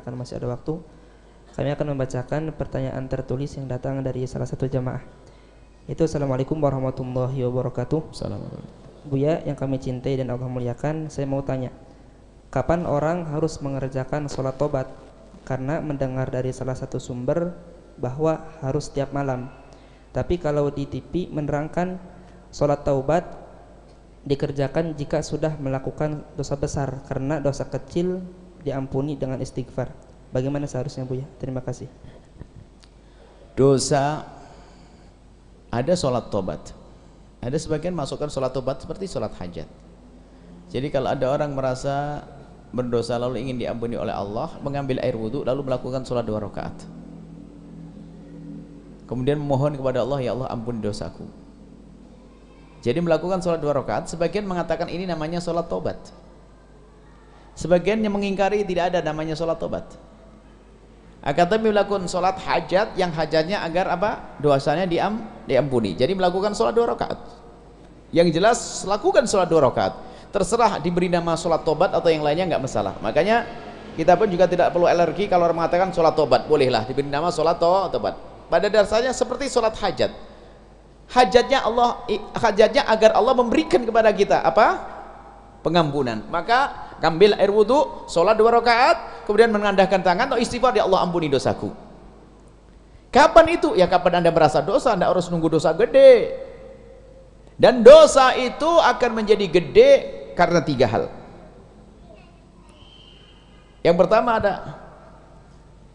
dikarenakan masih ada waktu, kami akan membacakan pertanyaan tertulis yang datang dari salah satu jamaah. Itu Assalamualaikum warahmatullahi wabarakatuh. Assalamualaikum. Buya yang kami cintai dan Allah muliakan, saya mau tanya, kapan orang harus mengerjakan sholat tobat? Karena mendengar dari salah satu sumber bahwa harus setiap malam. Tapi kalau di TV menerangkan sholat taubat dikerjakan jika sudah melakukan dosa besar, karena dosa kecil diampuni dengan istighfar. Bagaimana seharusnya Buya? Terima kasih. Dosa, ada sholat tobat. Ada sebagian masukkan sholat tobat seperti sholat hajat. Jadi kalau ada orang merasa berdosa lalu ingin diampuni oleh Allah, mengambil air wudhu lalu melakukan sholat 2 rakaat, kemudian memohon kepada Allah, ya Allah ampuni dosaku. Jadi melakukan sholat 2 rakaat. Sebagian mengatakan ini namanya sholat tobat, sebagian yang mengingkari tidak ada namanya sholat tobat. Akan tetapi melakukan sholat hajat, yang hajatnya agar apa? Dosanya diampuni. Jadi melakukan sholat 2 rakaat. Yang jelas lakukan sholat 2 rakaat. Terserah diberi nama sholat tobat atau yang lainnya, nggak masalah. Makanya kita pun juga tidak perlu alergi kalau orang mengatakan sholat tobat, bolehlah diberi nama sholat tobat. Pada dasarnya seperti sholat hajat. Hajatnya agar Allah memberikan kepada kita apa? Pengampunan. Maka ambil air wudhu, sholat 2 rakaat, kemudian mengandahkan tangan atau istighfar, ya Allah ampuni dosaku. Kapan itu? Ya kapan Anda merasa dosa, Anda harus nunggu dosa gede. Dan dosa itu akan menjadi gede karena 3 hal. Yang pertama ada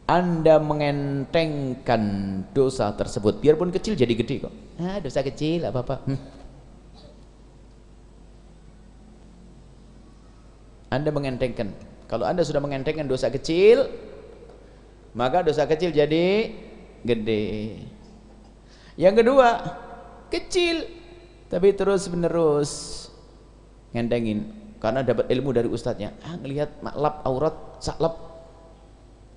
Anda mengentengkan dosa tersebut, biarpun kecil jadi gede kok. Dosa kecil apa-apa. Anda mengentengkan. Kalau Anda sudah mengentengkan dosa kecil, maka dosa kecil jadi gede. Yang kedua, kecil tapi terus menerus ngentengin karena dapat ilmu dari ustadznya. Ngelihat maklap aurat saklap,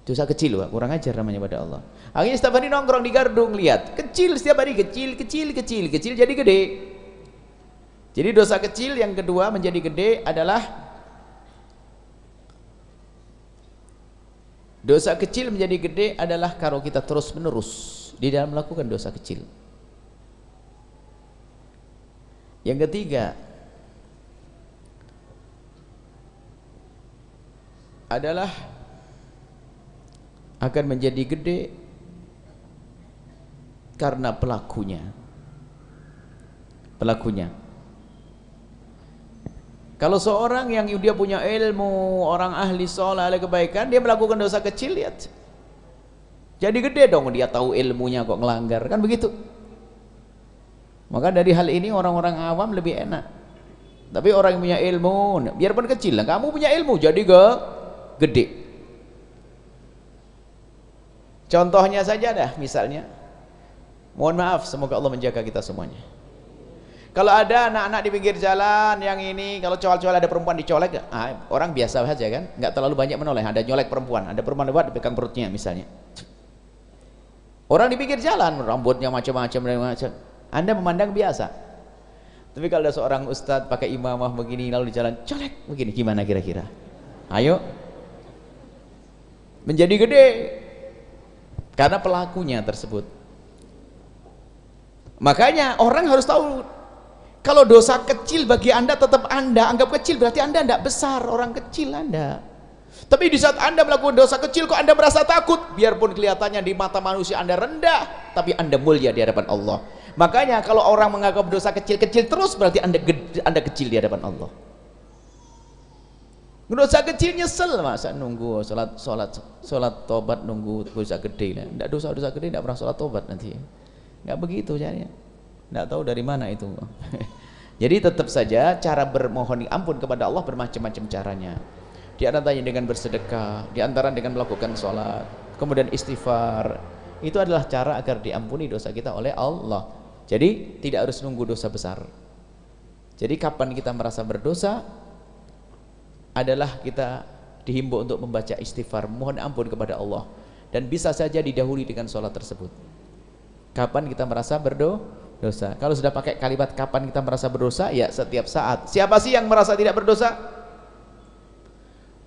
dosa kecil, loh, kurang ajar namanya pada Allah. Akhirnya setiap hari nongkrong di Gardung, lihat kecil, setiap hari kecil jadi gede. Jadi dosa kecil yang kedua menjadi gede adalah dosa kecil menjadi gede adalah kalau kita terus menerus di dalam melakukan dosa kecil. Yang ketiga adalah akan menjadi gede karena pelakunya. Kalau seorang yang dia punya ilmu, orang ahli sholat, ahli kebaikan, dia melakukan dosa kecil, lihat jadi gede dong, dia tahu ilmunya kok ngelanggar, kan begitu. Maka dari hal ini orang-orang awam lebih enak. Tapi orang yang punya ilmu, biarpun kecil lah, kamu punya ilmu jadi gede. Contohnya saja dah, misalnya, mohon maaf, semoga Allah menjaga kita semuanya. Kalau ada anak-anak di pinggir jalan yang ini, kalau cowok-cowok ada perempuan dicolek, orang biasa saja kan, nggak terlalu banyak menoleh. Ada nyolek perempuan, ada perempuan lewat dipegang perutnya misalnya. Orang di pinggir jalan, rambutnya macam-macam. Anda memandang biasa. Tapi kalau ada seorang ustadz pakai imamah begini lalu di jalan colek begini, gimana kira-kira? Ayo. Menjadi gede karena pelakunya tersebut. Makanya orang harus tahu, kalau dosa kecil bagi Anda tetap Anda anggap kecil, berarti Anda tidak besar, orang kecil Anda. Tapi di saat Anda melakukan dosa kecil kok Anda merasa takut, biarpun kelihatannya di mata manusia Anda rendah, tapi Anda mulia di hadapan Allah. Makanya kalau orang menganggap dosa kecil-kecil terus, berarti Anda kecil di hadapan Allah. Dosa kecil nyesel, masa nunggu sholat tobat nunggu dosa gede. Tidak dosa gede tidak pernah sholat tobat nanti. Nggak begitu caranya. Nggak tahu dari mana itu. Jadi tetap saja cara bermohon ampun kepada Allah bermacam-macam caranya. Di antaranya dengan bersedekah, di antara dengan melakukan sholat, kemudian istighfar. Itu adalah cara agar diampuni dosa kita oleh Allah. Jadi tidak harus nunggu dosa besar. Jadi kapan kita merasa berdosa adalah kita dihimbau untuk membaca istighfar, mohon ampun kepada Allah, dan bisa saja didahului dengan sholat tersebut. Kapan kita merasa berdosa? Kalau sudah pakai kalimat kapan kita merasa berdosa, ya setiap saat. Siapa sih yang merasa tidak berdosa?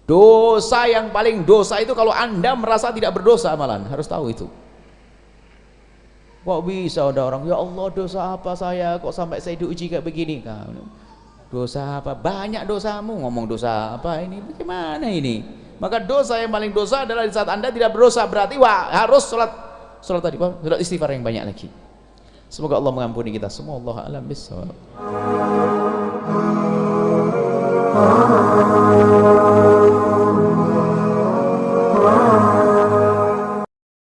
Dosa yang paling dosa itu kalau Anda merasa tidak berdosa malah, harus tahu itu. Kok bisa ada orang, ya Allah dosa apa saya kok sampai saya diuji kayak begini? Dosa apa? Banyak dosamu, ngomong dosa apa ini? Bagaimana ini? Maka dosa yang paling dosa adalah di saat Anda tidak berdosa, berarti wah harus sholat tadi, sholat istighfar yang banyak lagi. Semoga Allah mengampuni kita semua. Allah a'lam bishawab.